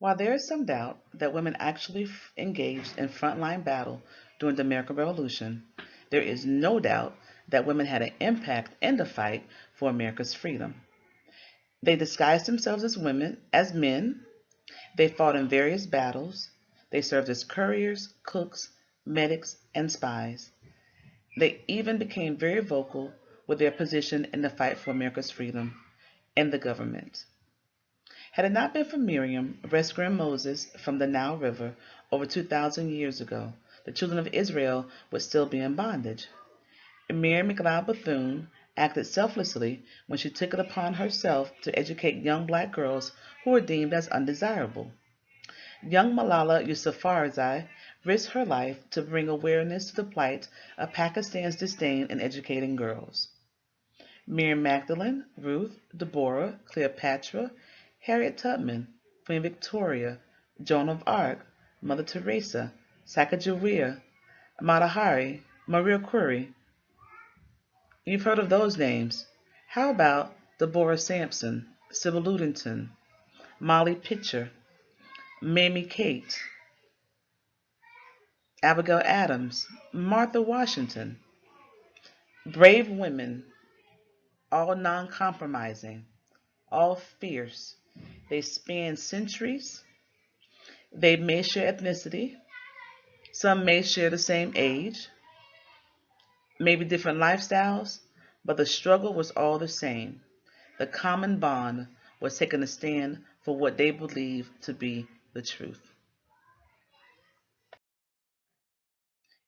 While there is some doubt that women actually engaged in frontline battle during the American Revolution, there is no doubt that women had an impact in the fight for America's freedom. They disguised themselves as women, as men. They fought in various battles. They served as couriers, cooks, medics, and spies. They even became very vocal with their position in the fight for America's freedom and the government. Had it not been for Miriam rescuing Moses from the Nile River over 2,000 years ago, the children of Israel would still be in bondage. Mary McLeod Bethune acted selflessly when she took it upon herself to educate young black girls who were deemed as undesirable. Young Malala Yousafzai risked her life to bring awareness to the plight of Pakistan's disdain in educating girls. Miriam Magdalene, Ruth, Deborah, Cleopatra, Harriet Tubman, Queen Victoria, Joan of Arc, Mother Teresa, Sacagawea, Mata Hari, Maria Curie. You've heard of those names. How about Deborah Sampson, Sybil Ludington, Molly Pitcher, Mamie Kate, Abigail Adams, Martha Washington? Brave women, all non-compromising, all fierce. They span centuries. They may share ethnicity. Some may share the same age, maybe different lifestyles, but the struggle was all the same. The common bond was taking a stand for what they believed to be the truth.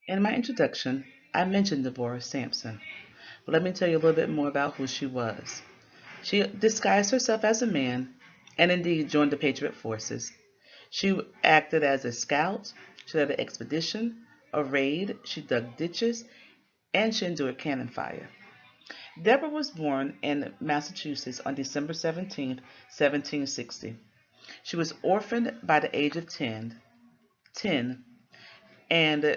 In my introduction, I mentioned Deborah Sampson, but let me tell you a little bit more about who she was. She disguised herself as a man and indeed joined the Patriot forces. She acted as a scout, she led an expedition, a raid, she dug ditches, and she endured cannon fire. Deborah was born in Massachusetts on December 17, 1760. She was orphaned by the age of 10, and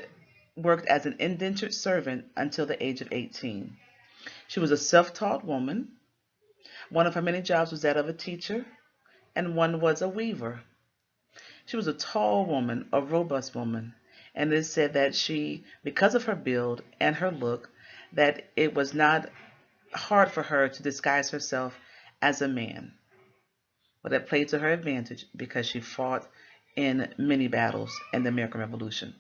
worked as an indentured servant until the age of 18. She was a self-taught woman. One of her many jobs was that of a teacher, and one was a weaver. She was a tall woman, a robust woman, and it is said that she, because of her build and her look, that it was not hard for her to disguise herself as a man. But it played to her advantage because she fought in many battles in the American Revolution.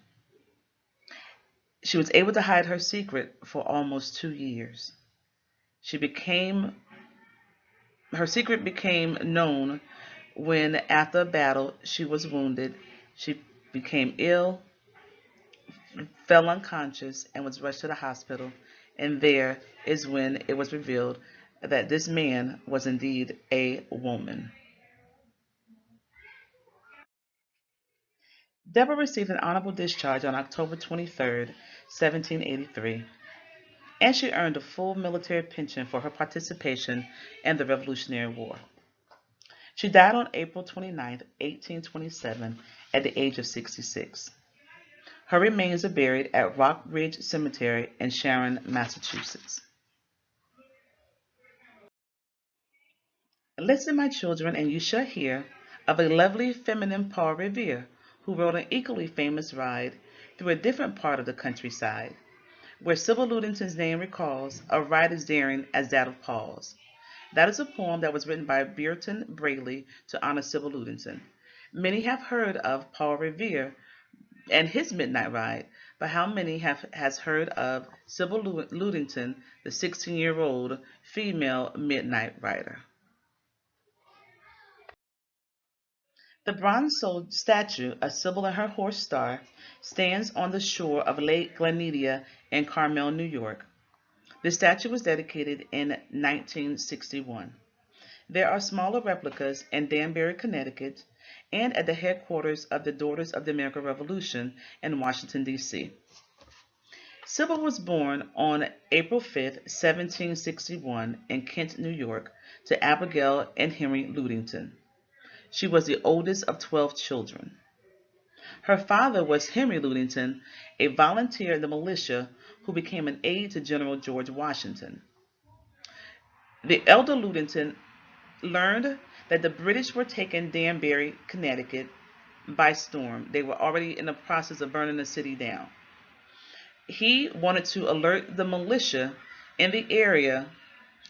She was able to hide her secret for almost 2 years. Her secret became known when, after a battle, she was wounded. She became ill, fell unconscious, and was rushed to the hospital. And there is when it was revealed that this man was indeed a woman. Deborah received an honorable discharge on October 23, 1783, and she earned a full military pension for her participation in the Revolutionary War. She died on April 29, 1827, at the age of 66. Her remains are buried at Rock Ridge Cemetery in Sharon, Massachusetts. Listen, my children, and you shall hear of a lovely feminine Paul Revere who rode an equally famous ride through a different part of the countryside, where Sybil Ludington's name recalls a ride as daring as that of Paul's. That is a poem that was written by Burton Braley to honor Sybil Ludington. Many have heard of Paul Revere and his midnight ride, but how many has heard of Sybil Ludington, the 16-year-old female midnight rider? The bronze statue of Sybil and her horse Star stands on the shore of Lake Glenedia in Carmel, New York. The statue was dedicated in 1961. There are smaller replicas in Danbury, Connecticut, and at the headquarters of the Daughters of the American Revolution in Washington, D.C. Sybil was born on April 5, 1761, in Kent, New York, to Abigail and Henry Ludington. She was the oldest of 12 children. Her father was Henry Ludington, a volunteer in the militia who became an aide to General George Washington. The elder Ludington learned that the British were taking Danbury, Connecticut by storm. They were already in the process of burning the city down. He wanted to alert the militia in the area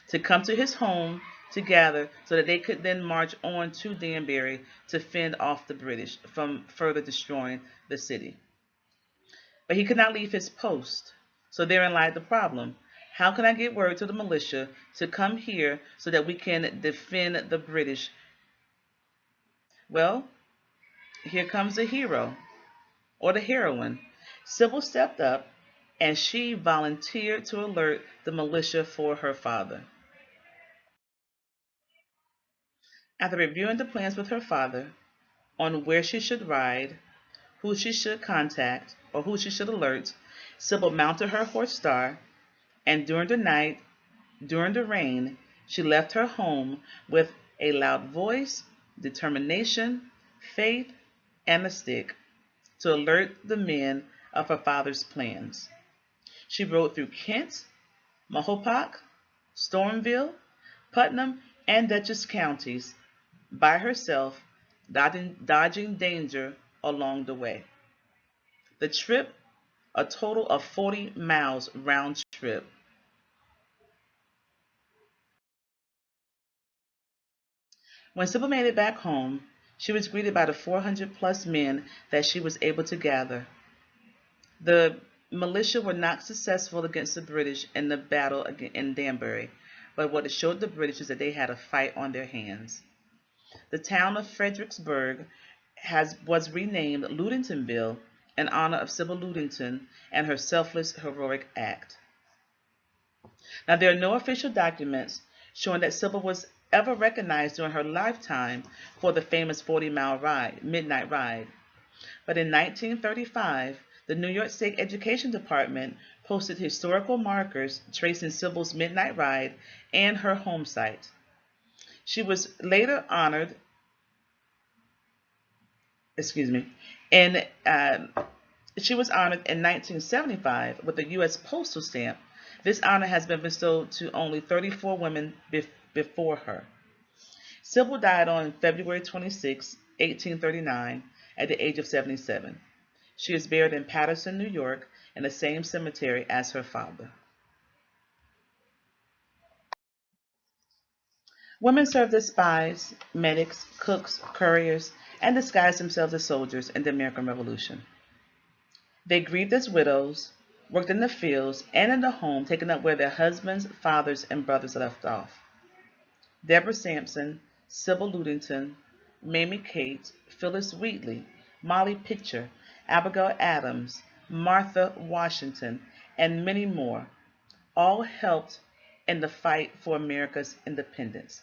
to come to his home to gather so that they could then march on to Danbury to fend off the British from further destroying the city. But he could not leave his post. So therein lied the problem. How can I get word to the militia to come here so that we can defend the British? Well, here comes the hero or the heroine. Sybil stepped up and she volunteered to alert the militia for her father. After reviewing the plans with her father on where she should ride, who she should contact, or who she should alert, Sybil mounted her horse Star, and during the night, during the rain, she left her home with a loud voice, determination, faith, and a stick to alert the men of her father's plans. She rode through Kent, Mahopac, Stormville, Putnam, and Dutchess counties by herself, dodging danger along the way. The trip, a total of 40 miles round trip. When Sybil made it back home, she was greeted by the 400 plus men that she was able to gather. The militia were not successful against the British in the battle in Danbury, but what it showed the British is that they had a fight on their hands. The town of Fredericksburg was renamed Ludingtonville in honor of Sybil Ludington and her selfless, heroic act. Now, there are no official documents showing that Sybil was ever recognized during her lifetime for the famous 40-mile ride, midnight ride. But in 1935, the New York State Education Department posted historical markers tracing Sybil's midnight ride and her home site. She was later honored, in she was honored in 1975 with the U.S. postal stamp. This honor has been bestowed to only 34 women before her. Sybil died on February 26, 1839, at the age of 77. She is buried in Paterson, New York, in the same cemetery as her father. Women served as spies, medics, cooks, couriers, and disguised themselves as soldiers in the American Revolution. They grieved as widows, worked in the fields and in the home, taking up where their husbands, fathers, and brothers left off. Deborah Sampson, Sybil Ludington, Mamie Kate, Phyllis Wheatley, Molly Pitcher, Abigail Adams, Martha Washington, and many more all helped in the fight for America's independence.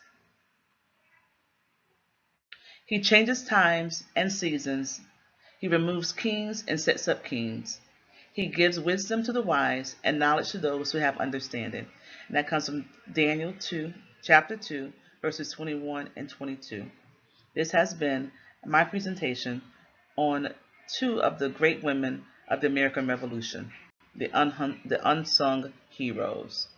He changes times and seasons. He removes kings and sets up kings. He gives wisdom to the wise and knowledge to those who have understanding. And that comes from Daniel 2, chapter 2, verses 21 and 22. This has been my presentation on two of the great women of the American Revolution, the unsung heroes.